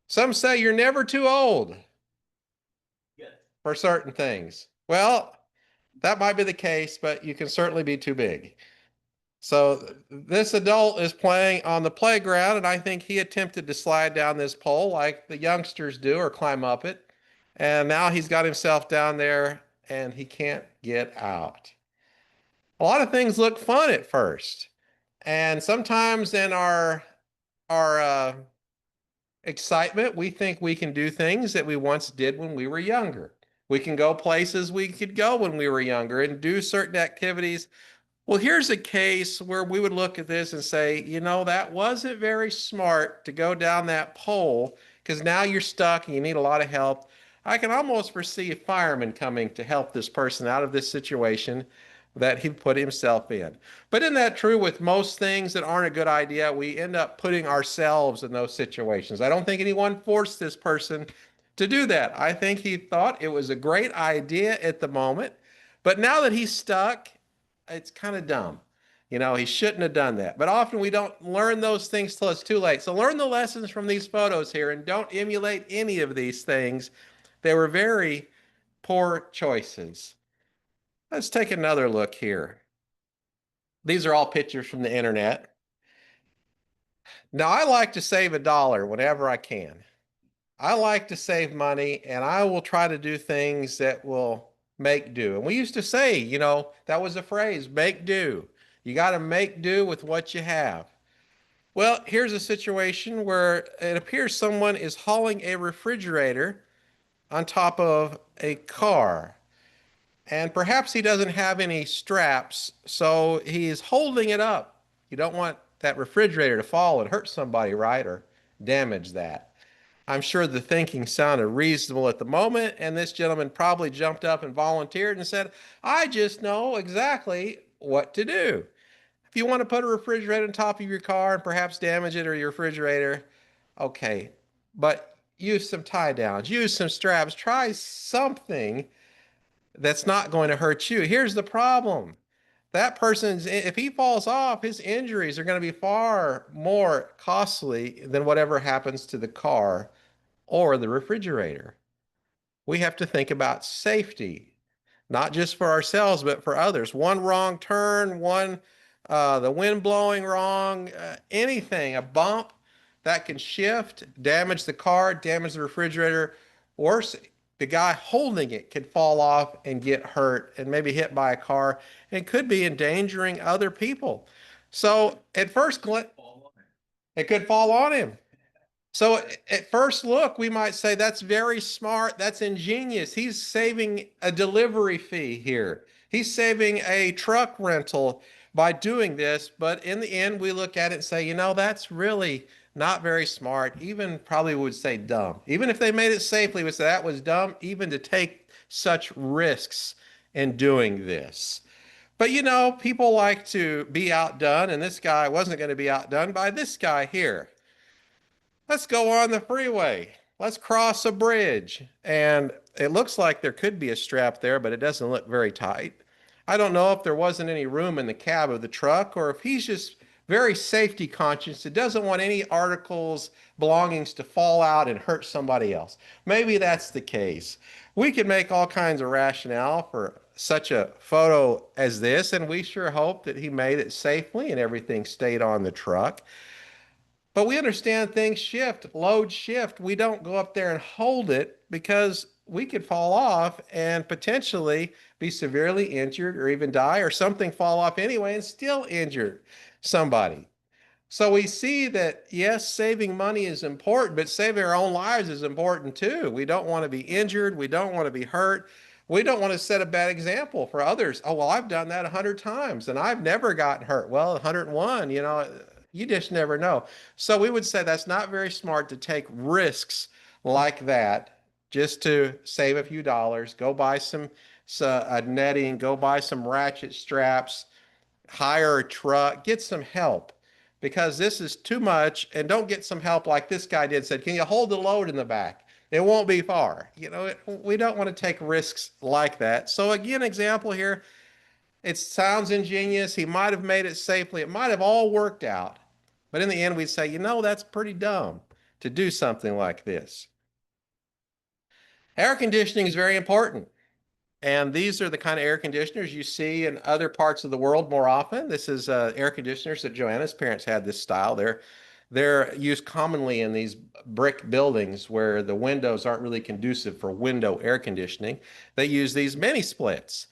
Some say you're never too old Yes. for certain things. Well, that might be the case, but you can certainly be too big. So this adult is playing on the playground, and I think he attempted to slide down this pole like the youngsters do or climb up it. And now he's got himself down there and he can't get out. A lot of things look fun at first. And sometimes in our excitement, we think we can do things that we once did when we were younger. We can go places we could go when we were younger and do certain activities. Well, here's a case where we would look at this and say, that wasn't very smart to go down that pole because now you're stuck and you need a lot of help. I can almost foresee a fireman coming to help this person out of this situation that he put himself in. But isn't that true with most things that aren't a good idea? We end up putting ourselves in those situations. I don't think anyone forced this person to do that. I think he thought it was a great idea at the moment, but now that he's stuck, it's kind of dumb. He shouldn't have done that. But often we don't learn those things till it's too late. So learn the lessons from these photos here and don't emulate any of these things. They were very poor choices. Let's take another look here. These are all pictures from the internet. Now, I like to save a dollar whenever I can. I like to save money and I will try to do things that will make do. And we used to say, that was a phrase, make do. You got to make do with what you have. Well, here's a situation where it appears someone is hauling a refrigerator on top of a car. And perhaps he doesn't have any straps, so he's holding it up. You don't want that refrigerator to fall and hurt somebody, right? Or damage that. I'm sure the thinking sounded reasonable at the moment, and this gentleman probably jumped up and volunteered and said, I just know exactly what to do. If you want to put a refrigerator on top of your car and perhaps damage it or your refrigerator, okay, but use some tie downs, use some straps, try something that's not going to hurt you. Here's the problem. That person's, if he falls off, his injuries are going to be far more costly than whatever happens to the car or the refrigerator. We have to think about safety, not just for ourselves, but for others. One wrong turn, the wind blowing wrong, anything, a bump that can shift, damage the car, damage the refrigerator. Worse, the guy holding it could fall off and get hurt and maybe hit by a car and could be endangering other people. So at first glance, it could fall on him. So at first look, we might say that's very smart. That's ingenious. He's saving a delivery fee here. He's saving a truck rental by doing this. But in the end, we look at it and say, that's really not very smart. Even probably would say dumb. Even if they made it safely, we would say that was dumb, even to take such risks in doing this. But people like to be outdone, and this guy wasn't going to be outdone by this guy here. Let's go on the freeway. Let's cross a bridge. And it looks like there could be a strap there, but it doesn't look very tight. I don't know if there wasn't any room in the cab of the truck or if he's just very safety conscious. It doesn't want any articles, belongings to fall out and hurt somebody else. Maybe that's the case. We could make all kinds of rationale for such a photo as this, and we sure hope that he made it safely and everything stayed on the truck. But we understand things shift, loads shift. We don't go up there and hold it because we could fall off and potentially be severely injured or even die, or something fall off anyway and still injure somebody. So we see that, yes, saving money is important, but saving our own lives is important too. We don't want to be injured. We don't want to be hurt. We don't want to set a bad example for others. Oh, well, I've done that 100 times and I've never gotten hurt. Well, 101, you just never know. So we would say that's not very smart to take risks like that just to save a few dollars. Go buy some netting, go buy some ratchet straps, hire a truck, get some help because this is too much. And don't get some help like this guy did. Said, can you hold the load in the back? It won't be far. We don't want to take risks like that. So again, example here, it sounds ingenious. He might have made it safely. It might have all worked out. But in the end, we'd say, that's pretty dumb. to do something like this. Air conditioning is very important. And these are the kind of air conditioners you see in other parts of the world more often. This is air conditioners that Joanna's parents had this style. They're used commonly in these brick buildings where the windows aren't really conducive for window air conditioning. They use these mini splits.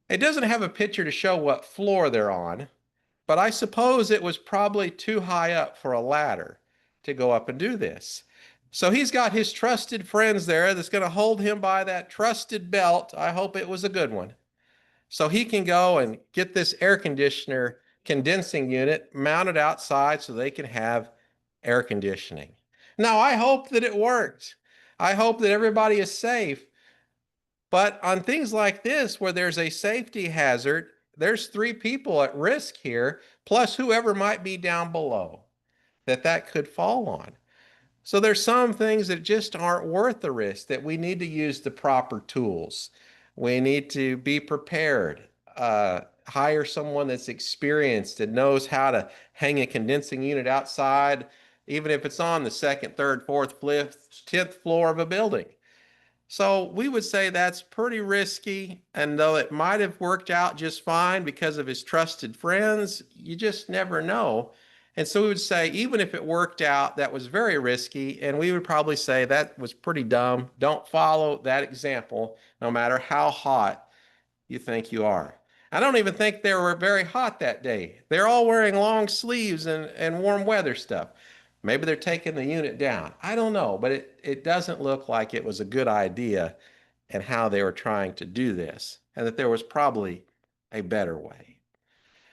It doesn't have a picture to show what floor they're on, but I suppose it was probably too high up for a ladder to go up and do this. So he's got his trusted friends there that's going to hold him by that trusted belt. I hope it was a good one. So he can go and get this air conditioner condensing unit mounted outside so they can have air conditioning. Now, I hope that it worked. I hope that everybody is safe. But on things like this, where there's a safety hazard, there's three people at risk here, plus whoever might be down below that could fall on. So there's some things that just aren't worth the risk, that we need to use the proper tools. We need to be prepared. Hire someone that's experienced and knows how to hang a condensing unit outside, even if it's on the second, third, fourth, fifth, 10th floor of a building. So we would say that's pretty risky. And though it might have worked out just fine because of his trusted friends, you just never know. And so we would say, even if it worked out, that was very risky. And we would probably say that was pretty dumb. Don't follow that example, no matter how hot you think you are. I don't even think they were very hot that day. They're all wearing long sleeves and warm weather stuff. Maybe they're taking the unit down. I don't know, but it doesn't look like it was a good idea and how they were trying to do this, and that there was probably a better way.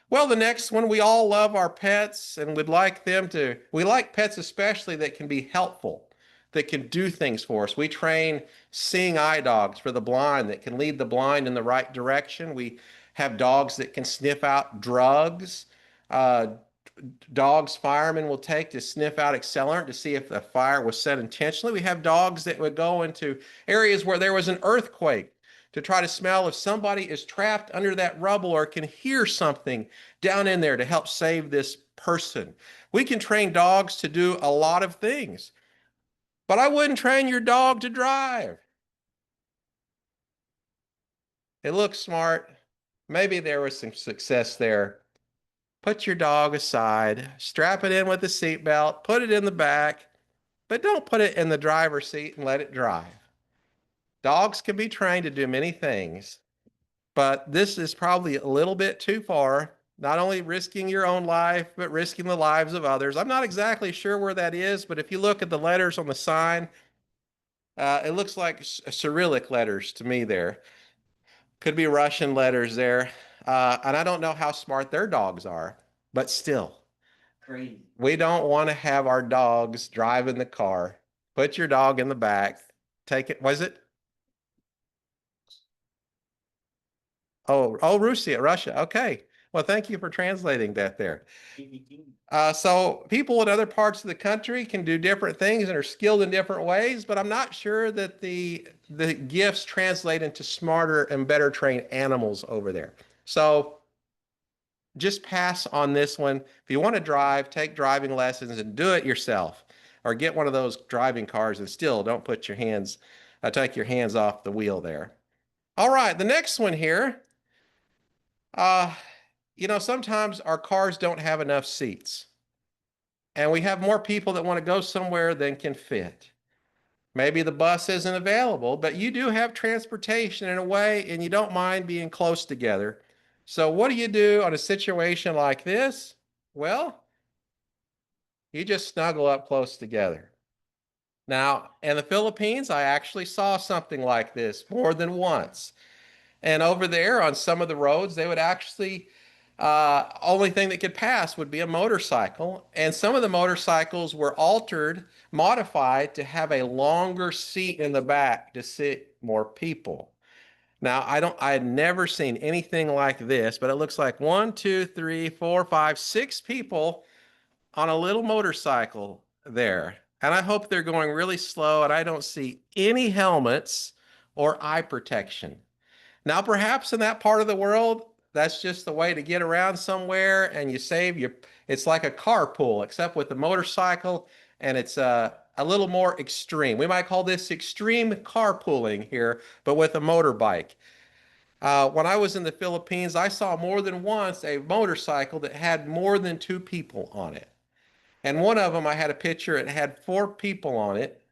Well, the next one, we all love our pets and would like them to, we like pets especially that can be helpful, that can do things for us. We train seeing eye dogs for the blind that can lead the blind in the right direction. We have dogs that can sniff out drugs. Dogs firemen will take to sniff out accelerant to see if the fire was set intentionally. We have dogs that would go into areas where there was an earthquake to try to smell if somebody is trapped under that rubble or can hear something down in there to help save this person. We can train dogs to do a lot of things, but I wouldn't train your dog to drive. It looks smart. Maybe there was some success there. Put your dog aside, strap it in with a seatbelt, put it in the back, but don't put it in the driver's seat and let it drive. Dogs can be trained to do many things, but this is probably a little bit too far, not only risking your own life, but risking the lives of others. I'm not exactly sure where that is, but if you look at the letters on the sign, it looks like Cyrillic letters to me there. Could be Russian letters there. And I don't know how smart their dogs are, but still, Crazy. we don't want to have our dogs driving the car. Put your dog in the back. Take it. Was it? Oh, Russia. Okay. Well, thank you for translating that there. So people in other parts of the country can do different things and are skilled in different ways, but I'm not sure that the gifts translate into smarter and better trained animals over there. So just pass on this one. If you want to drive, take driving lessons and do it yourself, or get one of those driving cars and still don't put your hands, take your hands off the wheel there. All right, the next one here. Sometimes our cars don't have enough seats, and we have more people that want to go somewhere than can fit. Maybe the bus isn't available, but you do have transportation in a way, and you don't mind being close together. So what do you do on a situation like this? Well, you just snuggle up close together. Now, in the Philippines, I actually saw something like this more than once. And over there on some of the roads, they would actually, only thing that could pass would be a motorcycle. And some of the motorcycles were altered, modified to have a longer seat in the back to sit more people. Now, I had never seen anything like this, but it looks like 1, 2, 3, 4, 5, 6 people on a little motorcycle there. And I hope they're going really slow, and I don't see any helmets or eye protection. Now, perhaps in that part of the world, that's just the way to get around somewhere, and you save your, it's like a carpool, except with the motorcycle, and it's a little more extreme. We might call this extreme carpooling here, but with a motorbike. When I was in the Philippines, I saw more than once a motorcycle that had more than two people on it. And one of them, I had a picture, it had four people on it.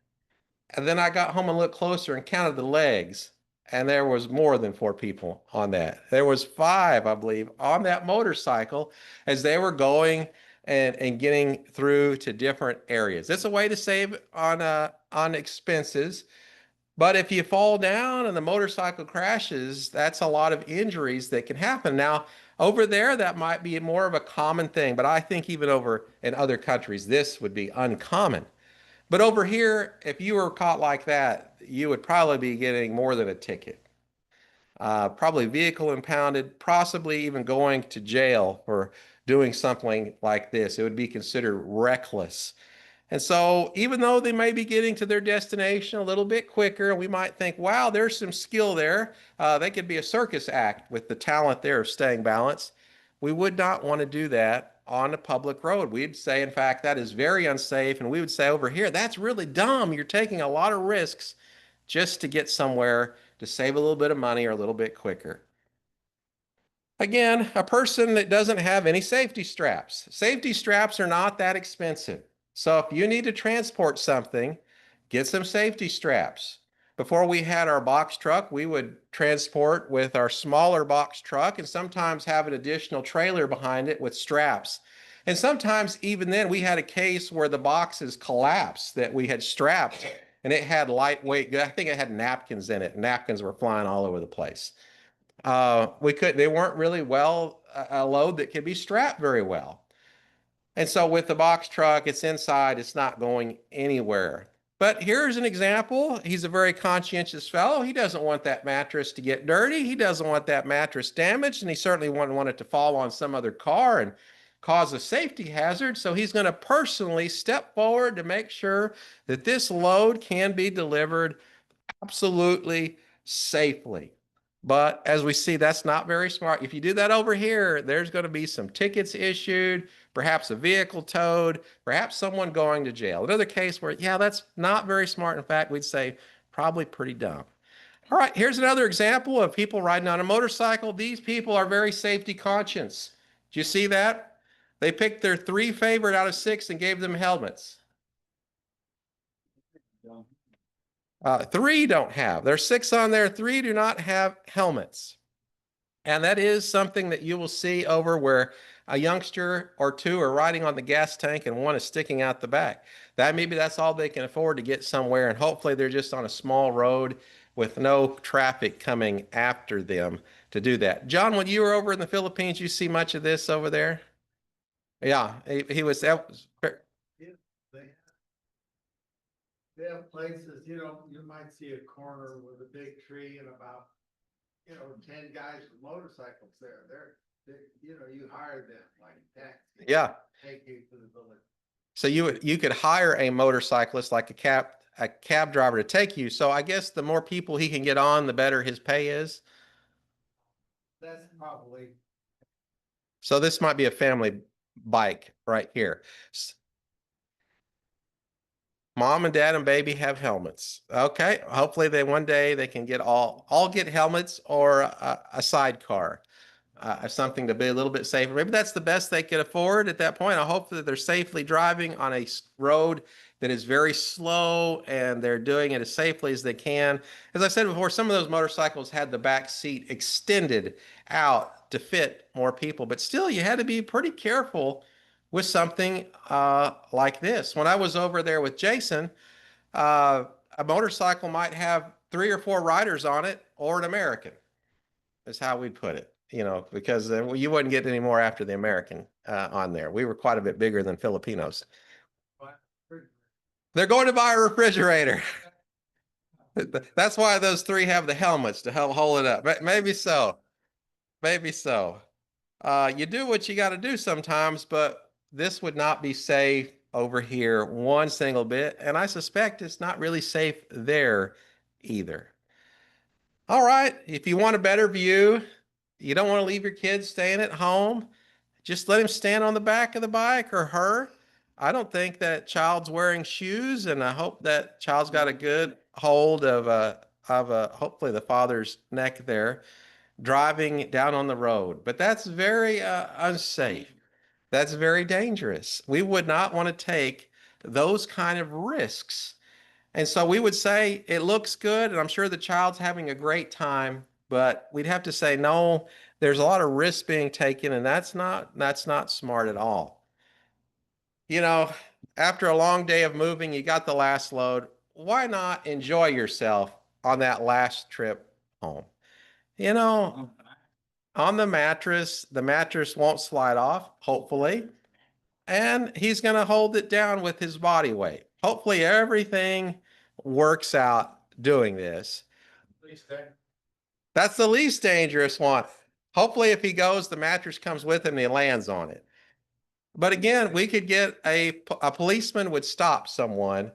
And then I got home and looked closer and counted the legs, and there was more than four people on that. There was five, I believe, on that motorcycle as they were going and getting through to different areas. It's a way to save on expenses. But if you fall down and the motorcycle crashes, that's a lot of injuries that can happen. Now, over there, that might be more of a common thing, but I think even over in other countries, this would be uncommon. But over here, if you were caught like that, you would probably be getting more than a ticket. Probably vehicle impounded, possibly even going to jail for doing something like this. It would be considered reckless. And so, even though they may be getting to their destination a little bit quicker, and we might think, wow, there's some skill there. They could be a circus act with the talent there of staying balanced. We would not want to do that on a public road. We'd say, in fact, that is very unsafe. And we would say over here, that's really dumb. You're taking a lot of risks just to get somewhere to save a little bit of money or a little bit quicker. Again, a person that doesn't have any safety straps. Safety straps are not that expensive. So if you need to transport something, get some safety straps. Before we had our box truck, we would transport with our smaller box truck and sometimes have an additional trailer behind it with straps. And sometimes even then we had a case where the boxes collapsed that we had strapped and it had lightweight, I think it had napkins in it. Napkins were flying all over the place. They weren't really a load that could be strapped very well. And so with the box truck, it's inside, it's not going anywhere. But here's an example. He's a very conscientious fellow. He doesn't want that mattress to get dirty. He doesn't want that mattress damaged, and he certainly wouldn't want it to fall on some other car and cause a safety hazard. So he's going to personally step forward to make sure that this load can be delivered absolutely safely. But as we see, that's not very smart. If you do that over here, there's going to be some tickets issued, perhaps a vehicle towed, perhaps someone going to jail. Another case where, yeah, that's not very smart. In fact, we'd say probably pretty dumb. All right, here's another example of people riding on a motorcycle. These people are very safety conscious. Do you see that? They picked their three favorite out of six and gave them helmets. Three don't have. There's six on there. Three do not have helmets. And that is something that you will see over where a youngster or two are riding on the gas tank and one is sticking out the back. Maybe that's all they can afford to get somewhere. And hopefully they're just on a small road with no traffic coming after them to do that. John, when you were over in the Philippines, you see much of this over there? Yeah, he was. That was Yeah, they have places, you might see a corner with a big tree and about, 10 guys with motorcycles there. You hire them like taxi. yeah. Take you to the village. So you could hire a motorcyclist like a cab driver to take you. So I guess the more people he can get on, the better his pay is. That's probably, So this might be a family bike right here. Mom and dad and baby have helmets. Okay, hopefully one day they can get all get helmets or a sidecar. Something to be a little bit safer. Maybe that's the best they could afford at that point. I hope that they're safely driving on a road that is very slow and they're doing it as safely as they can. As I said before, some of those motorcycles had the back seat extended out to fit more people, but still you had to be pretty careful with something like this. When I was over there with Jason, a motorcycle might have 3 or 4 riders on it or an American is how we'd put it. Because you wouldn't get any more after the American on there. We were quite a bit bigger than Filipinos. They're going to buy a refrigerator. That's why those 3 have the helmets to help hold it up. Maybe so. Maybe so. You do what you got to do sometimes, but this would not be safe over here one single bit. And I suspect it's not really safe there either. All right. If you want a better view, you don't want to leave your kids staying at home, just let him stand on the back of the bike or her. I don't think that child's wearing shoes, and I hope that child's got a good hold of hopefully the father's neck there, driving down on the road. But that's very unsafe. That's very dangerous. We would not want to take those kind of risks. And so we would say it looks good, and I'm sure the child's having a great time, but we'd have to say no, there's a lot of risk being taken, and that's not smart at all. You know, after a long day of moving, you got the last load. Why not enjoy yourself on that last trip home? You know, on the mattress won't slide off, hopefully, and he's going to hold it down with his body weight. Hopefully, everything works out doing this. That's the least dangerous one. Hopefully, if he goes, the mattress comes with him and he lands on it. But again, we could get a policeman would stop someone.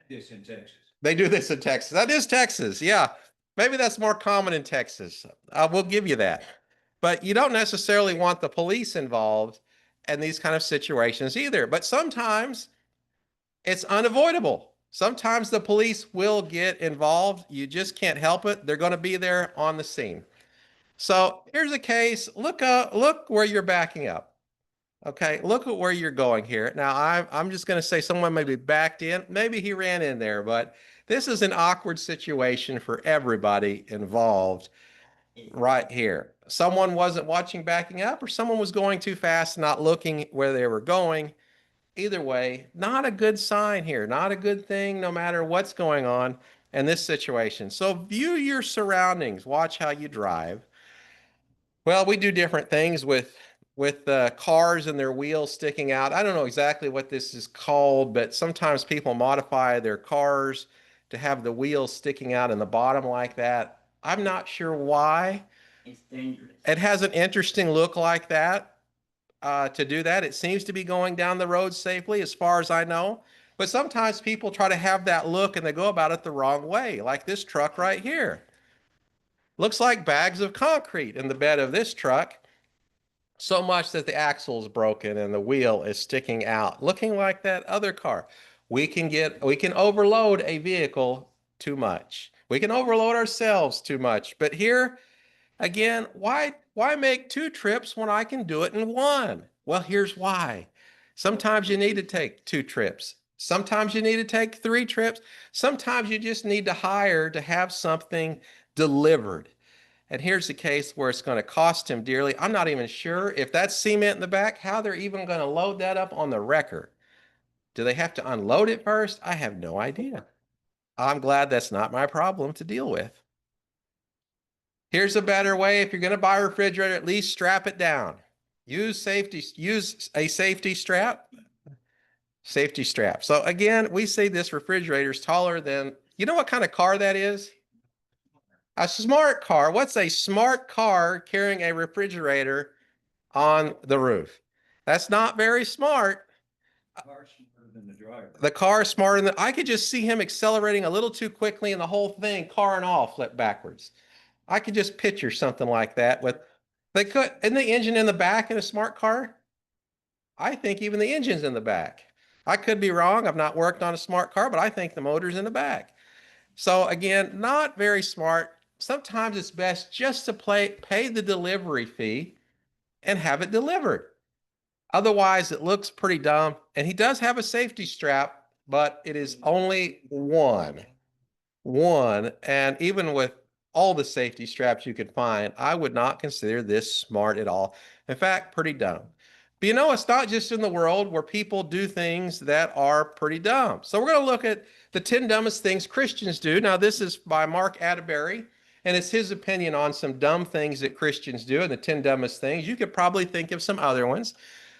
This in Texas. They do this in Texas. That is Texas. Yeah. Maybe that's more common in Texas. We'll give you that. But you don't necessarily want the police involved in these kind of situations either. But sometimes it's unavoidable. Sometimes the police will get involved. You just can't help it. They're going to be there on the scene. So here's a case. Look where you're backing up. Okay, look at where you're going here. Now, I'm just going to say someone maybe backed in. Maybe he ran in there, but this is an awkward situation for everybody involved right here. Someone wasn't watching backing up, or someone was going too fast, not looking where they were going. Either way, not a good sign here, not a good thing, no matter what's going on in this situation. So view your surroundings, watch how you drive. Well, we do different things with cars and their wheels sticking out. I don't know exactly what this is called, but sometimes people modify their cars to have the wheels sticking out in the bottom like that. I'm not sure why. It's dangerous. It has an interesting look like that. To do that, it seems to be going down the road safely, as far as I know. But sometimes people try to have that look and they go about it the wrong way, like this truck right here. Looks like bags of concrete in the bed of this truck, so much that the axle is broken and the wheel is sticking out, looking like that other car. We can overload a vehicle too much. We can overload ourselves too much. But here, again, why make two trips when I can do it in one? Well, here's why. Sometimes you need to take two trips. Sometimes you need to take three trips. Sometimes you just need to hire to have something delivered. And here's the case where it's going to cost him dearly. I'm not even sure if that's cement in the back, how they're even going to load that up on the wrecker. Do they have to unload it first? I have no idea. I'm glad that's not my problem to deal with. Here's a better way. If you're going to buy a refrigerator, at least strap it down. Use a safety strap. Safety strap. So again, we say this refrigerator is taller than, you know what kind of car that is? A smart car. What's a smart car carrying a refrigerator on the roof? That's not very smart. Car smarter than the driver. The car is smarter than, I could just see him accelerating a little too quickly and the whole thing, car and all, flip backwards. I could just picture something like that with, isn't the engine in the back in a smart car? I think even the engine's in the back. I could be wrong. I've not worked on a smart car, but I think the motor's in the back. So again, not very smart. Sometimes it's best just to pay the delivery fee and have it delivered. Otherwise, it looks pretty dumb. And he does have a safety strap, but it is only one. And even with all the safety straps you could find, I would not consider this smart at all. In fact, pretty dumb. But you know, it's not just in the world where people do things that are pretty dumb. So we're going to look at the 10 dumbest things Christians do. Now, this is by Mark Atterbury, and it's his opinion on some dumb things that Christians do and the 10 dumbest things. You could probably think of some other ones,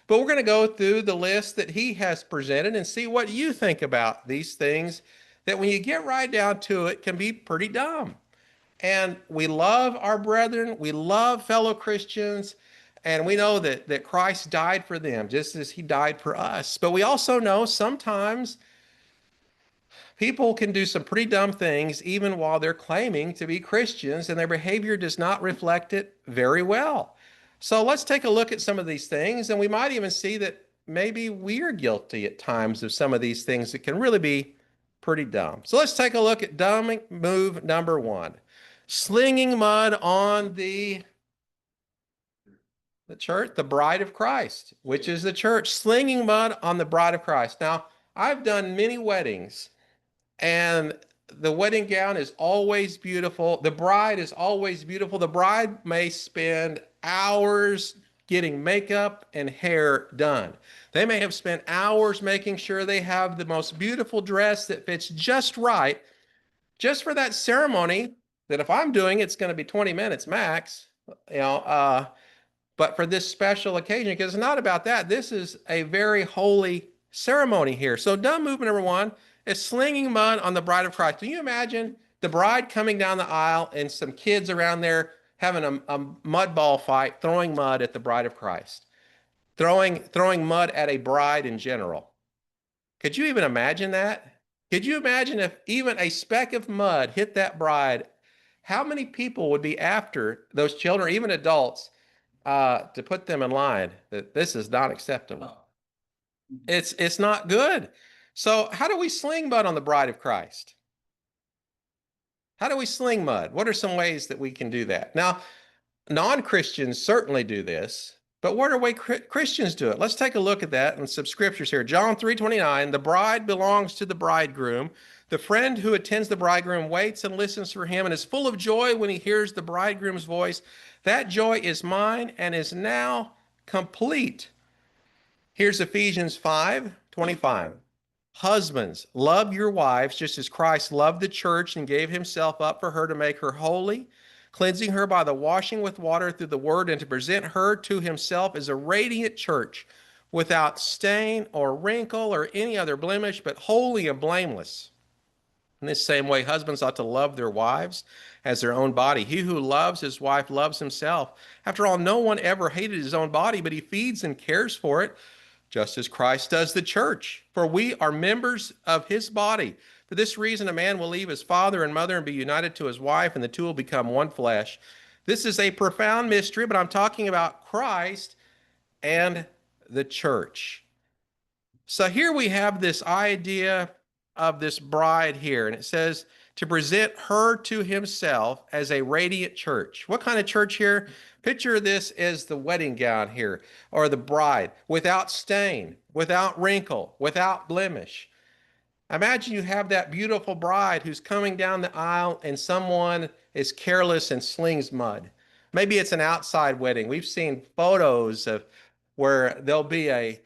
but we're going to go through the list that he has presented and see what you think about these things that when you get right down to it can be pretty dumb. And we love our brethren. We love fellow Christians. And we know that Christ died for them just as he died for us. But we also know sometimes people can do some pretty dumb things even while they're claiming to be Christians, and their behavior does not reflect it very well. So let's take a look at some of these things, and we might even see that maybe we're guilty at times of some of these things that can really be pretty dumb. So let's take a look at dumb move number one. Slinging mud on the church, the bride of Christ, which is the church, slinging mud on the bride of Christ. Now, I've done many weddings, and the wedding gown is always beautiful. The bride is always beautiful. The bride may spend hours getting makeup and hair done. They may have spent hours making sure they have the most beautiful dress that fits just right, just for that ceremony. That if I'm doing, it's going to be 20 minutes max. You know, but for this special occasion, because it's not about that. This is a very holy ceremony here. So dumb movement number one is slinging mud on the bride of Christ. Can you imagine the bride coming down the aisle and some kids around there having a mud ball fight, throwing mud at the bride of Christ, throwing mud at a bride in general? Could you even imagine that? Could you imagine if even a speck of mud hit that bride? How many people would be after those children, or even adults, to put them in line that this is not acceptable? It's not good. So how do we sling mud on the bride of Christ? How do we sling mud? What are some ways that we can do that? Now, non-Christians certainly do this, but what are way Christians do it? Let's take a look at that in some scriptures here. John 3:29, the bride belongs to the bridegroom. The friend who attends the bridegroom waits and listens for him and is full of joy when he hears the bridegroom's voice. That joy is mine and is now complete. Here's Ephesians 5:25. Husbands, love your wives just as Christ loved the church and gave himself up for her to make her holy, cleansing her by the washing with water through the word, and to present her to himself as a radiant church without stain or wrinkle or any other blemish, but holy and blameless. In this same way, husbands ought to love their wives as their own body. He who loves his wife loves himself. After all, no one ever hated his own body, but he feeds and cares for it, just as Christ does the church. For we are members of his body. For this reason, a man will leave his father and mother and be united to his wife, and the two will become one flesh. This is a profound mystery, but I'm talking about Christ and the church. So here we have this idea of this bride here, and it says to present her to himself as a radiant church. What kind of church here? Picture this as the wedding gown here, or the bride, without stain, without wrinkle, without blemish. Imagine you have that beautiful bride who's coming down the aisle and someone is careless and slings mud. Maybe it's an outside wedding. We've seen photos of where there'll be a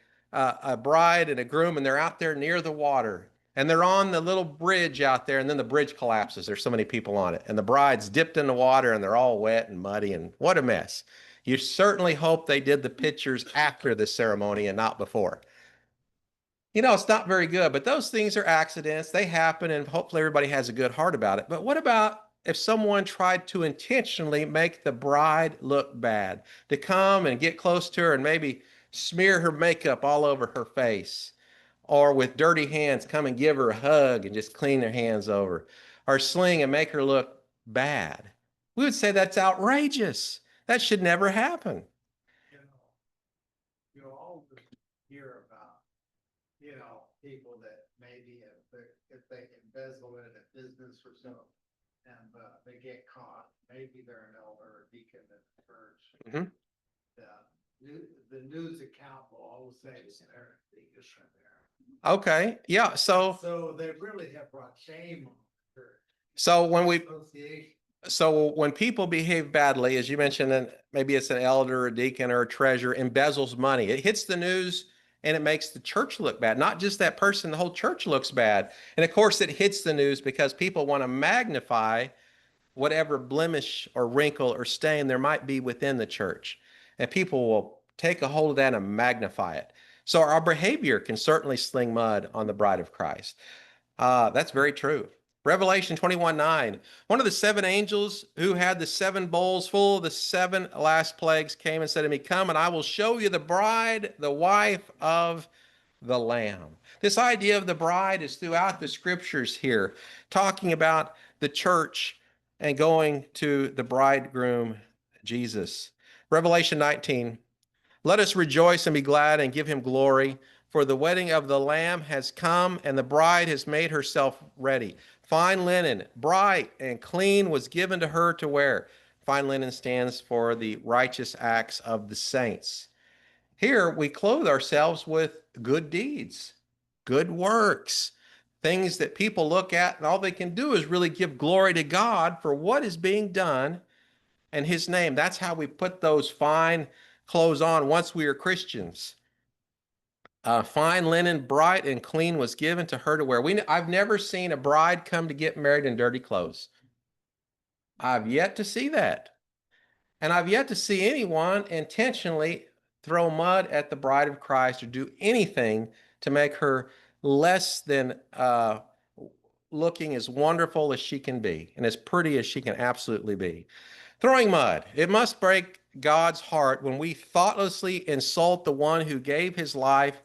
bride and a groom, and they're out there near the water, and they're on the little bridge out there, and then the bridge collapses. There's so many people on it, and the bride's dipped in the water, and they're all wet and muddy, and what a mess. You certainly hope they did the pictures after the ceremony and not before. You know, it's not very good, but those things are accidents. They happen, and hopefully everybody has a good heart about it. But what about if someone tried to intentionally make the bride look bad, to come and get close to her and maybe smear her makeup all over her face, or with dirty hands come and give her a hug and just clean their hands over, or sling and make her look bad? We would say that's outrageous. That should never happen. You know, you always hear about, people that maybe if they embezzle in a business or so, and they get caught, maybe they're an elder or deacon in the church. Mhm. The news account will always say, they're deacons from there. Okay, yeah. So they really have brought shame on the church. So when we Association. So when people behave badly, as you mentioned, and maybe it's an elder, a deacon, or a treasurer, embezzles money, it hits the news and it makes the church look bad. Not just that person, the whole church looks bad. And of course, it hits the news because people want to magnify whatever blemish or wrinkle or stain there might be within the church. And people will take a hold of that and magnify it. So our behavior can certainly sling mud on the bride of Christ. That's very true. Revelation 21:9. One of the seven angels who had the seven bowls full of the seven last plagues came and said to me, "Come, and I will show you the bride, the wife of the Lamb." This idea of the bride is throughout the scriptures here, talking about the church and going to the bridegroom, Jesus. Revelation 19. Let us rejoice and be glad and give him glory, for the wedding of the Lamb has come, and the bride has made herself ready. Fine linen, bright and clean, was given to her to wear. Fine linen stands for the righteous acts of the saints. Here we clothe ourselves with good deeds, good works, things that people look at and all they can do is really give glory to God for what is being done in his name. That's how we put those fine clothes on once we are Christians. Fine linen, bright and clean, was given to her to wear. I've never seen a bride come to get married in dirty clothes. I've yet to see that. And I've yet to see anyone intentionally throw mud at the bride of Christ or do anything to make her less than looking as wonderful as she can be and as pretty as she can absolutely be. Throwing mud. It must break God's heart when we thoughtlessly insult the one who gave his life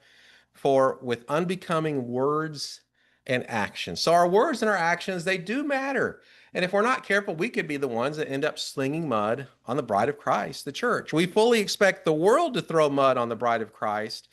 for with unbecoming words and actions. So our words and our actions, they do matter. And if we're not careful, we could be the ones that end up slinging mud on the bride of Christ, the church. We fully expect the world to throw mud on the bride of Christ,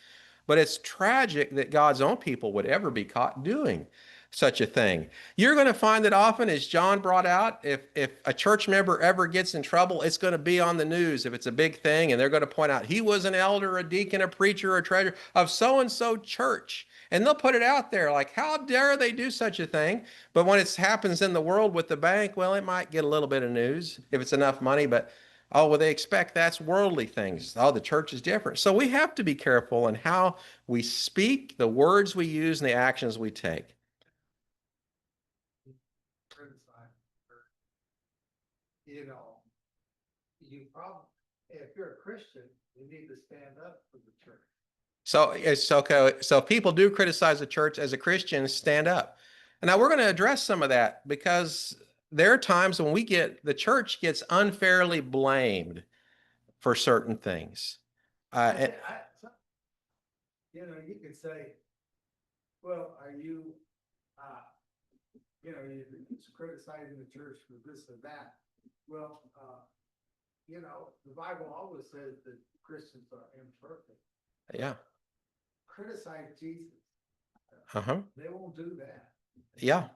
but it's tragic that God's own people would ever be caught doing such a thing. You're going to find that often, as John brought out, if a church member ever gets in trouble, it's going to be on the news if it's a big thing, and they're going to point out he was an elder, a deacon, a preacher, a treasurer of so-and-so church. And they'll put it out there like, how dare they do such a thing? But when it happens in the world with the bank, well, it might get a little bit of news if it's enough money, but oh, well, they expect that's worldly things. Oh, the church is different. So we have to be careful in how we speak, the words we use, and the actions we take. Criticize her. You know, you probably, if you're a Christian, you need to stand up for the church. So it's okay. So people do criticize the church as a Christian, stand up. And now we're going to address some of that because there are times when the church gets unfairly blamed for certain things. And- You know, you could say, well, are you, you're criticizing the church for this or that. Well, you know, the Bible always says that Christians are imperfect. yeah. Criticize Jesus. Uh-huh. They won't do that. Yeah,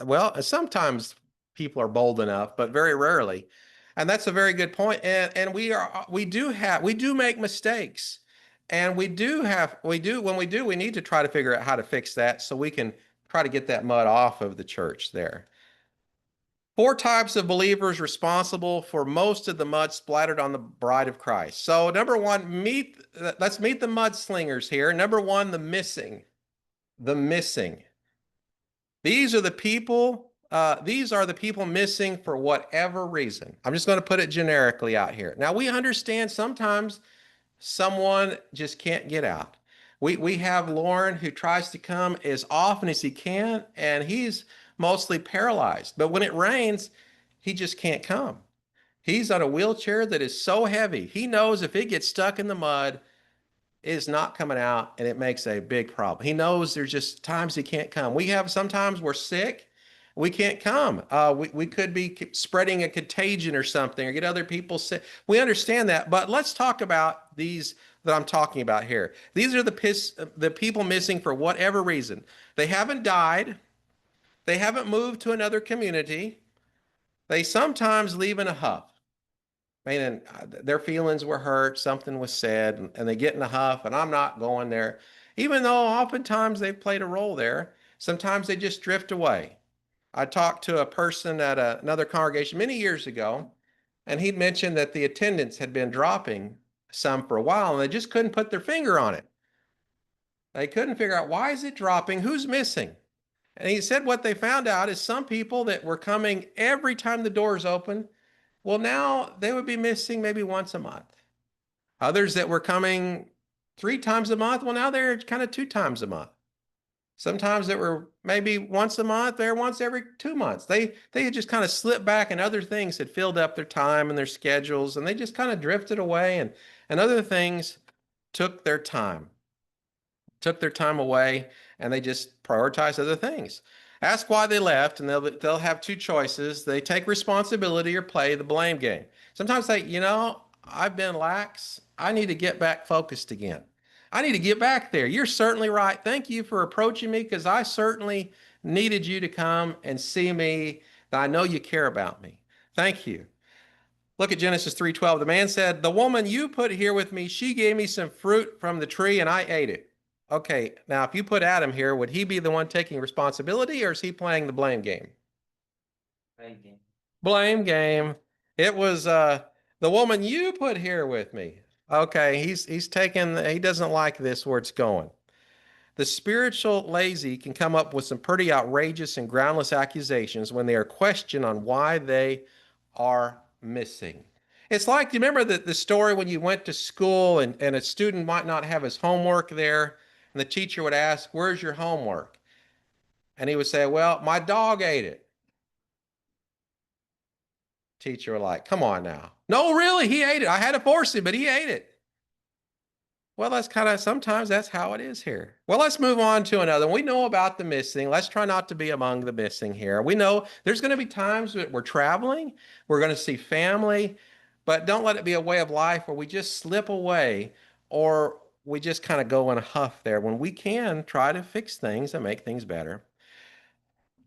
well, sometimes people are bold enough, but very rarely. And that's a very good point. And we do make mistakes. And we need to try to figure out how to fix that so we can try to get that mud off of the church there. 4 types of believers responsible for most of the mud splattered on the bride of Christ. So number 1, let's meet the mudslingers here. Number 1, the missing. The missing. These are the people missing for whatever reason. I'm just going to put it generically out here. Now, we understand sometimes someone just can't get out. We have Lauren who tries to come as often as he can, and he's mostly paralyzed. But when it rains, he just can't come. He's on a wheelchair that is so heavy. He knows if it gets stuck in the mud, it is not coming out, and it makes a big problem. He knows there's just times he can't come. Sometimes we're sick, we can't come. We could be spreading a contagion or something, or get other people sick. We understand that, but let's talk about these that I'm talking about here. These are the people missing for whatever reason. They haven't died. They haven't moved to another community. They sometimes leave in a huff. Meaning their feelings were hurt, something was said, and they get in a huff, and I'm not going there. Even though oftentimes they've played a role there, sometimes they just drift away. I talked to a person at another congregation many years ago, and he'd mentioned that the attendance had been dropping some for a while, and they just couldn't put their finger on it. They couldn't figure out, why is it dropping? Who's missing? And he said what they found out is some people that were coming every time the doors open, well, now they would be missing maybe once a month. Others that were coming 3 times a month, well, now they're kind of 2 times a month. Sometimes that were maybe once a month, they're once every 2 months. They had just kind of slipped back, and other things had filled up their time and their schedules, and they just kind of drifted away, and other things took their time away, and they just prioritized other things. Ask why they left, and they'll have 2 choices. They take responsibility or play the blame game. Sometimes they, I've been lax. I need to get back focused again. I need to get back there. You're certainly right. Thank you for approaching me because I certainly needed you to come and see me. That I know you care about me. Thank you. Look at Genesis 3:12. The man said, "The woman you put here with me, she gave me some fruit from the tree and I ate it." Okay, now if you put Adam here, would he be the one taking responsibility or is he playing the blame game? Blame game. It was the woman you put here with me. Okay, he's taking, he doesn't like this where it's going. The spiritual lazy can come up with some pretty outrageous and groundless accusations when they are questioned on why they are missing. It's like, do you remember the story when you went to school and a student might not have his homework there, and the teacher would ask, "Where's your homework?" And he would say, "Well, my dog ate it." Teacher would like, "Come on now." "No, really, he ate it. I had to force him, but he ate it." Well, that's kind of, sometimes that's how it is here. Well, let's move on to another. We know about the missing. Let's try not to be among the missing here. We know there's going to be times that we're traveling, we're going to see family, but don't let it be a way of life where we just slip away or we just kind of go in a huff there when we can try to fix things and make things better.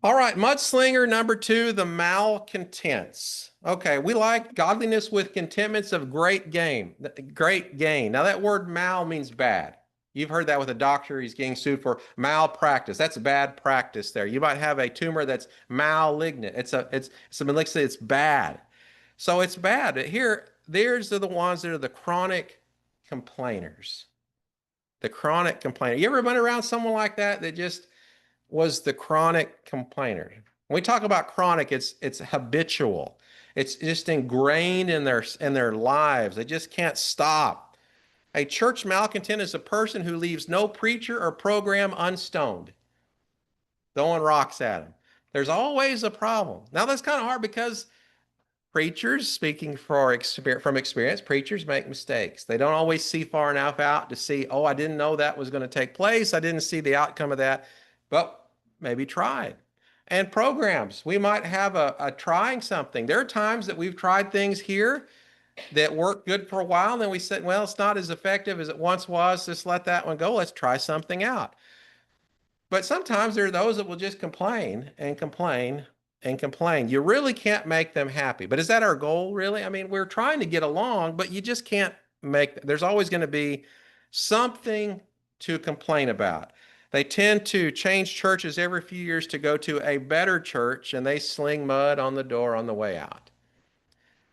All right, mudslinger number 2, the malcontents. Okay, we like godliness with contentments of great gain. Great gain. Now that word mal means bad. You've heard that with a doctor, he's getting sued for malpractice. That's bad practice there. You might have a tumor that's malignant. It's a malignancy, it's bad. So it's bad. Here, there's the ones that are the chronic complainers. The chronic complainer. You ever been around someone like that that just was the chronic complainer? When we talk about chronic, it's habitual. It's just ingrained in their lives. They just can't stop. A church malcontent is a person who leaves no preacher or program unstoned, throwing rocks at them. There's always a problem. Now that's kind of hard because preachers, speaking from experience, preachers make mistakes. They don't always see far enough out to see, oh, I didn't know that was going to take place. I didn't see the outcome of that, but maybe tried. And programs, we might have a trying something. There are times that we've tried things here that worked good for a while, and then we said, well, it's not as effective as it once was. Just let that one go. Let's try something out. But sometimes there are those that will just complain and complain and complain. You really can't make them happy. But is that our goal, really? I mean, we're trying to get along, but you just can't there's always going to be something to complain about. They tend to change churches every few years to go to a better church, and they sling mud on the door on the way out.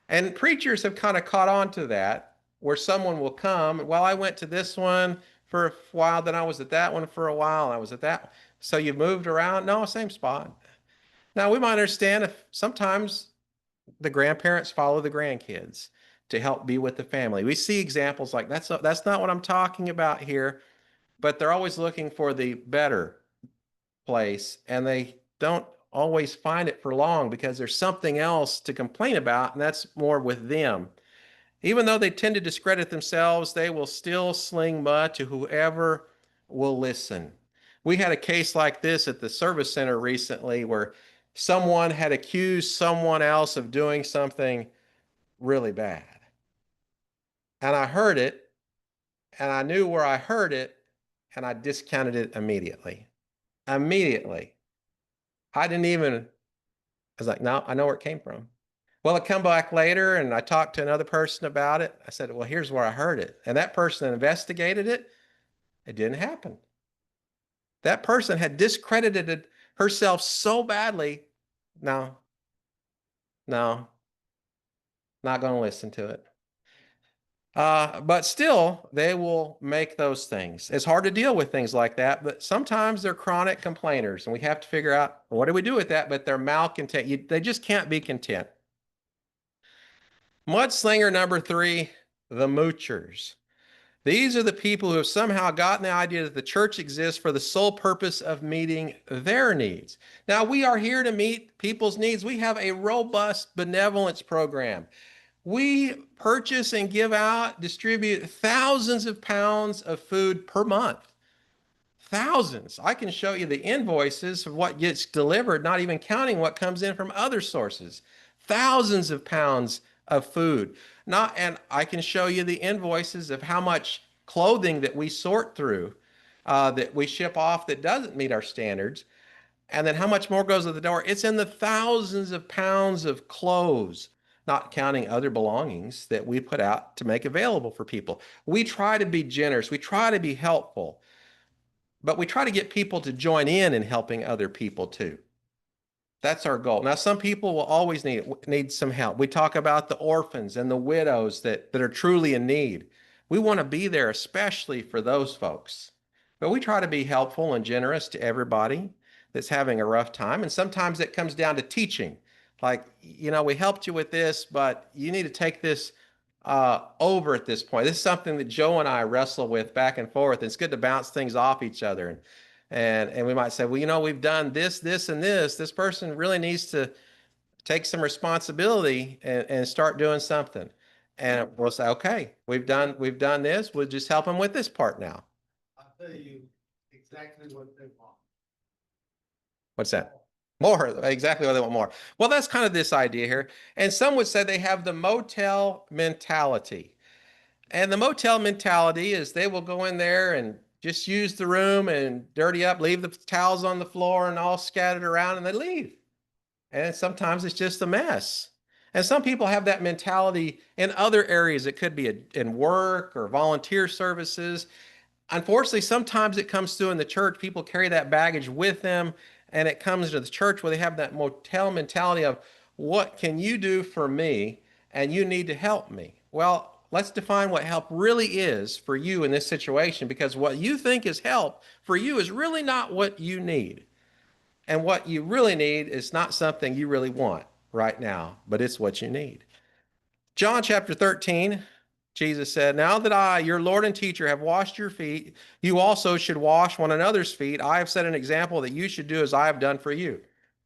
And preachers have kind of caught on to that, where someone will come, well, I went to this one for a while, then I was at that one for a while, and I was at that. So you've moved around? No, same spot. Now, we might understand if sometimes the grandparents follow the grandkids to help be with the family. We see examples like that's not what I'm talking about here, but they're always looking for the better place, and they don't always find it for long because there's something else to complain about, and that's more with them. Even though they tend to discredit themselves, they will still sling mud to whoever will listen. We had a case like this at the service center recently where someone had accused someone else of doing something really bad. And I heard it, and I knew where I heard it, and I discounted it immediately. Immediately. I was like, no, I know where it came from. Well, I come back later and I talked to another person about it. I said, well, here's where I heard it. And that person investigated it. It didn't happen. That person had discredited herself so badly. No, not going to listen to it. But still, they will make those things. It's hard to deal with things like that, but sometimes they're chronic complainers, and we have to figure out what do we do with that, but they're malcontent. They just can't be content. Mudslinger number 3, the moochers. These are the people who have somehow gotten the idea that the church exists for the sole purpose of meeting their needs. Now, we are here to meet people's needs. We have a robust benevolence program. We purchase and give out, distribute thousands of pounds of food per month. Thousands. I can show you the invoices of what gets delivered, not even counting what comes in from other sources. Thousands of pounds of food. Not, and I can show you the invoices of how much clothing that we sort through, that we ship off that doesn't meet our standards. And then how much more goes to the door? It's in the thousands of pounds of clothes, not counting other belongings that we put out to make available for people. We try to be generous. We try to be helpful, but we try to get people to join in helping other people too. That's our goal. Now, some people will always need some help. We talk about the orphans and the widows that are truly in need. We want to be there, especially for those folks. But we try to be helpful and generous to everybody that's having a rough time. And sometimes it comes down to teaching. Like, we helped you with this, but you need to take this over at this point. This is something that Joe and I wrestle with back and forth. It's good to bounce things off each other. And we might say, well, we've done this, this, and this. This person really needs to take some responsibility and start doing something. And we'll say, okay, we've done this. We'll just help them with this part now. I'll tell you exactly what they want. What's that? More, exactly what they want more. Well, that's kind of this idea here. And some would say they have the motel mentality. And the motel mentality is they will go in there and just use the room and dirty up, leave the towels on the floor and all scattered around, and they leave. And sometimes it's just a mess. And some people have that mentality in other areas. It could be in work or volunteer services. Unfortunately, sometimes it comes through in the church. People carry that baggage with them, and it comes to the church where they have that motel mentality of, what can you do for me? And you need to help me. Well, let's define what help really is for you in this situation, because what you think is help for you is really not what you need. And what you really need is not something you really want right now, but it's what you need. John chapter 13, Jesus said, now that I, your Lord and teacher, have washed your feet, you also should wash one another's feet. I have set an example that you should do as I have done for you.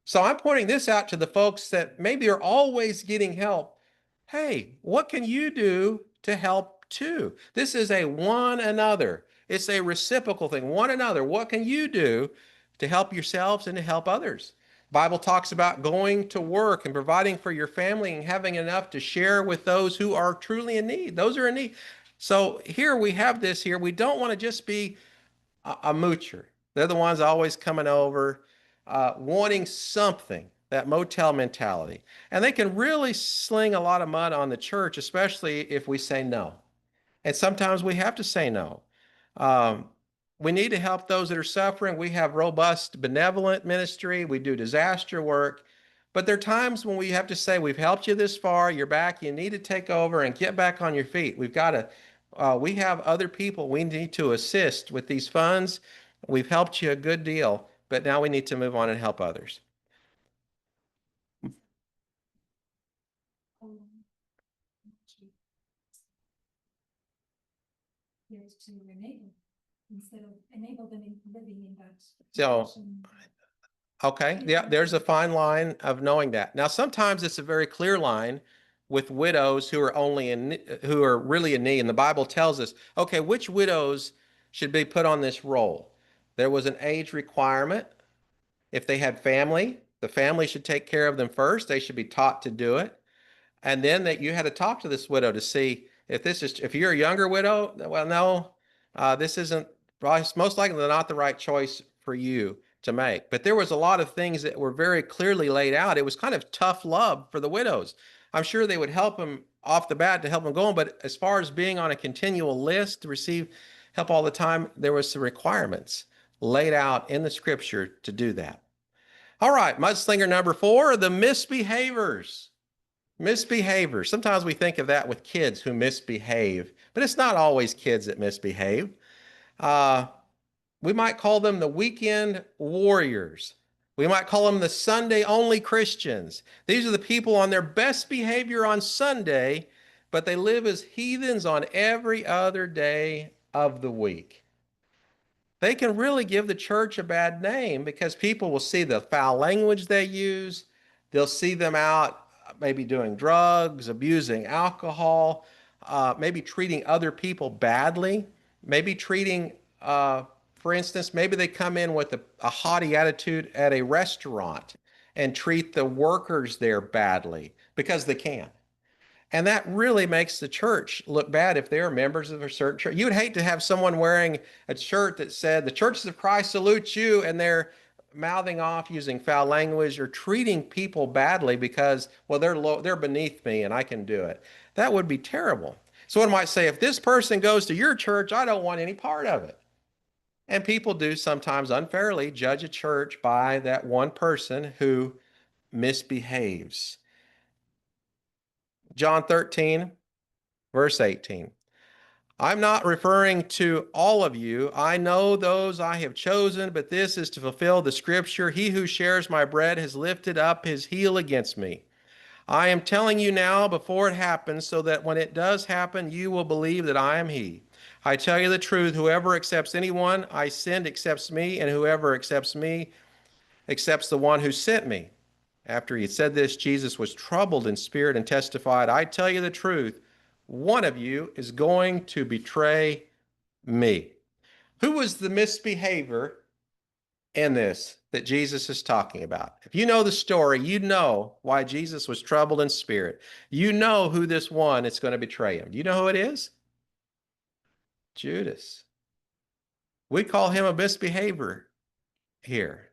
So I'm pointing this out to the folks that maybe are always getting help. Hey, what can you do to help too? This is a one another. It's a reciprocal thing. One another. What can you do to help yourselves and to help others? Bible talks about going to work and providing for your family and having enough to share with those who are truly in need. Those are in need. So here we have this here. We don't want to just be a moocher. They're the ones always coming over, wanting something, that motel mentality. And they can really sling a lot of mud on the church, especially if we say no. And sometimes we have to say no. We need to help those that are suffering. We have robust benevolent ministry. We do disaster work. But there are times when we have to say, we've helped you this far, you're back, you need to take over and get back on your feet. We've got to, we have other people we need to assist with these funds. We've helped you a good deal, but now we need to move on and help others. Years to enable instead of enable them in living in that. So, situation. okay, yeah, there's a fine line of knowing that. Now, sometimes it's a very clear line with widows who are who are really in need. And the Bible tells us, okay, which widows should be put on this roll? There was an age requirement. If they had family, the family should take care of them first. They should be taught to do it. And then that you had to talk to this widow to see if you're a younger widow, well, no, this isn't probably most likely not the right choice for you to make. But there was a lot of things that were very clearly laid out. It was kind of tough love for the widows. I'm sure they would help them off the bat to help them go on, but as far as being on a continual list to receive help all the time, there was some requirements laid out in the scripture to do that. All right, mudslinger number 4, the misbehaviors. Misbehaviors. Sometimes we think of that with kids who misbehave, but it's not always kids that misbehave. We might call them the weekend warriors. We might call them the Sunday only Christians. These are the people on their best behavior on Sunday, but they live as heathens on every other day of the week. They can really give the church a bad name because people will see the foul language they use. They'll see them out maybe doing drugs, abusing alcohol, maybe treating other people badly, maybe treating, for instance, maybe they come in with a haughty attitude at a restaurant and treat the workers there badly because they can. And that really makes the church look bad if they're members of a certain church. You would hate to have someone wearing a shirt that said, "The Churches of Christ salute you," and they're mouthing off using foul language or treating people badly because, well, they're beneath me and I can do it. That would be terrible. So one might say, if this person goes to your church, I don't want any part of it. And people do sometimes unfairly judge a church by that one person who misbehaves. John 13, verse 18. I'm not referring to all of you. I know those I have chosen, but this is to fulfill the scripture. He who shares my bread has lifted up his heel against me. I am telling you now before it happens, so that when it does happen, you will believe that I am he. I tell you the truth, whoever accepts anyone I send accepts me, and whoever accepts me accepts the one who sent me. After he had said this, Jesus was troubled in spirit and testified, I tell you the truth, one of you is going to betray me. Who was the misbehavior in this that Jesus is talking about? If you know the story, you know why Jesus was troubled in spirit. You know who this one is going to betray him. Do you know who it is? Judas. We call him a misbehavior here.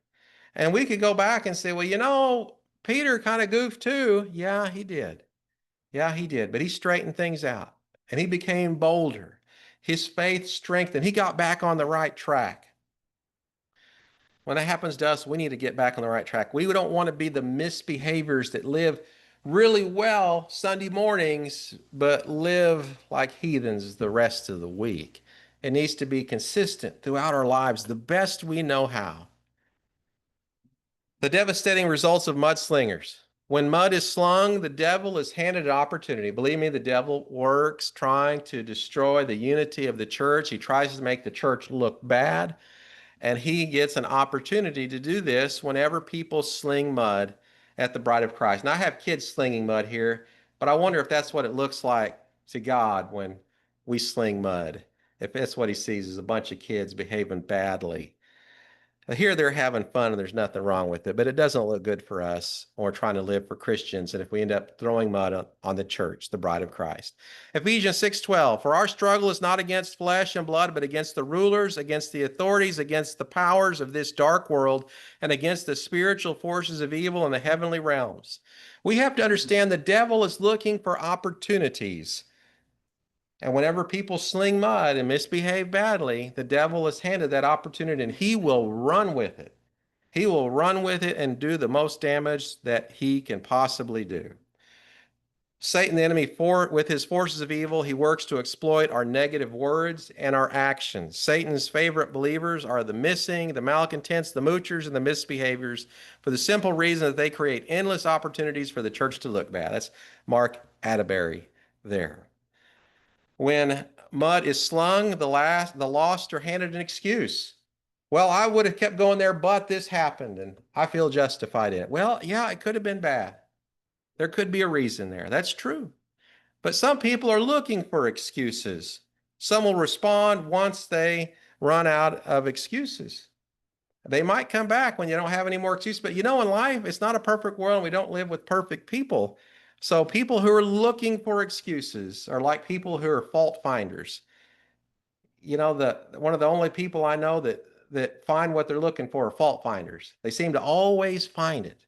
And we could go back and say, well, Peter kind of goofed too. Yeah, he did. Yeah, he did. But he straightened things out and he became bolder. His faith strengthened. He got back on the right track. When that happens to us, we need to get back on the right track. We don't want to be the misbehaviors that live really well Sunday mornings, but live like heathens the rest of the week. It needs to be consistent throughout our lives the best we know how. The devastating results of mudslingers. When mud is slung, the devil is handed an opportunity. Believe me, the devil works trying to destroy the unity of the church. He tries to make the church look bad, and he gets an opportunity to do this whenever people sling mud at the bride of Christ. Now, I have kids slinging mud here, but I wonder if that's what it looks like to God when we sling mud. If that's what he sees is a bunch of kids behaving badly. Here they're having fun and there's nothing wrong with it, but it doesn't look good for us when we're trying to live for Christians and if we end up throwing mud on the church, the bride of Christ. Ephesians 6:12, for our struggle is not against flesh and blood, but against the rulers, against the authorities, against the powers of this dark world, and against the spiritual forces of evil in the heavenly realms. We have to understand the devil is looking for opportunities. And whenever people sling mud and misbehave badly, the devil is handed that opportunity and he will run with it. He will run with it and do the most damage that he can possibly do. Satan, the enemy, with his forces of evil, he works to exploit our negative words and our actions. Satan's favorite believers are the missing, the malcontents, the moochers, and the misbehaviors for the simple reason that they create endless opportunities for the church to look bad. That's Mark Atterbury there. When mud is slung, the lost are handed an excuse. Well, I would have kept going there, but this happened, and I feel justified in it. Well, yeah, it could have been bad. There could be a reason there. That's true. But some people are looking for excuses. Some will respond once they run out of excuses. They might come back when you don't have any more excuses. But in life, it's not a perfect world, and we don't live with perfect people. So people who are looking for excuses are like people who are fault finders. One of the only people I know that find what they're looking for are fault finders. They seem to always find it.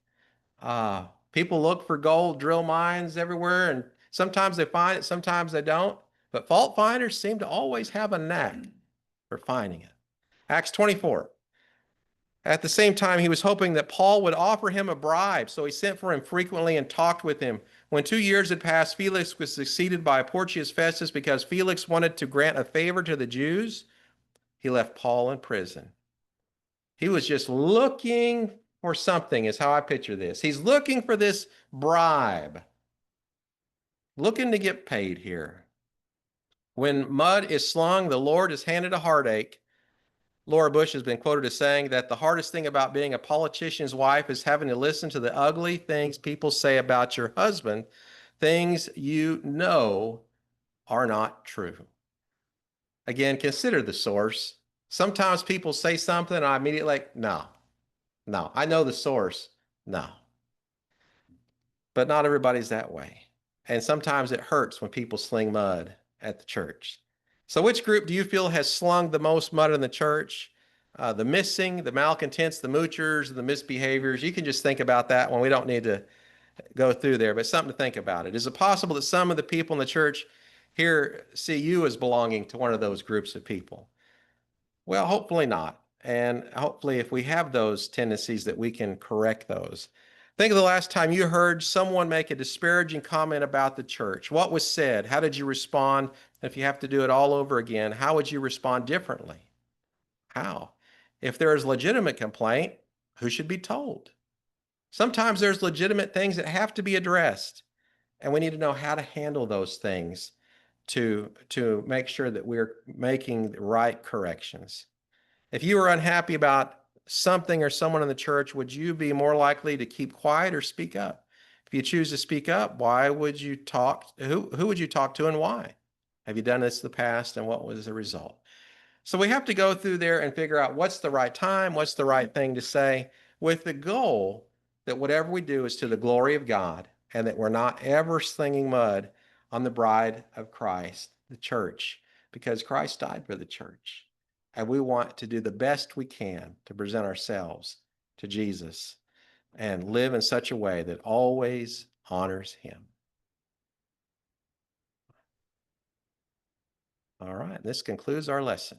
People look for gold, drill mines everywhere, and sometimes they find it, sometimes they don't. But fault finders seem to always have a knack for finding it. Acts 24. At the same time, he was hoping that Paul would offer him a bribe, so he sent for him frequently and talked with him. When 2 years had passed, Felix was succeeded by Porcius Festus because Felix wanted to grant a favor to the Jews. He left Paul in prison. He was just looking for something, is how I picture this. He's looking for this bribe, looking to get paid here. When mud is slung, the Lord is handed a heartache. Laura Bush has been quoted as saying that the hardest thing about being a politician's wife is having to listen to the ugly things people say about your husband, things you know are not true. Again, consider the source. Sometimes people say something and I immediately like, no, I know the source. No. But not everybody's that way. And sometimes it hurts when people sling mud at the church. So which group do you feel has slung the most mud in the church? The missing, the malcontents, the moochers, the misbehaviors. You can just think about that one. We don't need to go through there, but something to think about. Is it possible that some of the people in the church here see you as belonging to one of those groups of people? Well, hopefully not. And hopefully, if we have those tendencies, that we can correct those. Think of the last time you heard someone make a disparaging comment about the church. What was said? How did you respond? If you have to do it all over again, how would you respond differently? How? If there is legitimate complaint, who should be told? Sometimes there's legitimate things that have to be addressed, and we need to know how to handle those things to make sure that we're making the right corrections. If you were unhappy about something or someone in the church, would you be more likely to keep quiet or speak up? If you choose to speak up, why would you talk? Who would you talk to and why? Have you done this in the past, and what was the result? So we have to go through there and figure out what's the right time, what's the right thing to say, with the goal that whatever we do is to the glory of God, and that we're not ever slinging mud on the bride of Christ, the church, because Christ died for the church. And we want to do the best we can to present ourselves to Jesus and live in such a way that always honors him. All right, this concludes our lesson.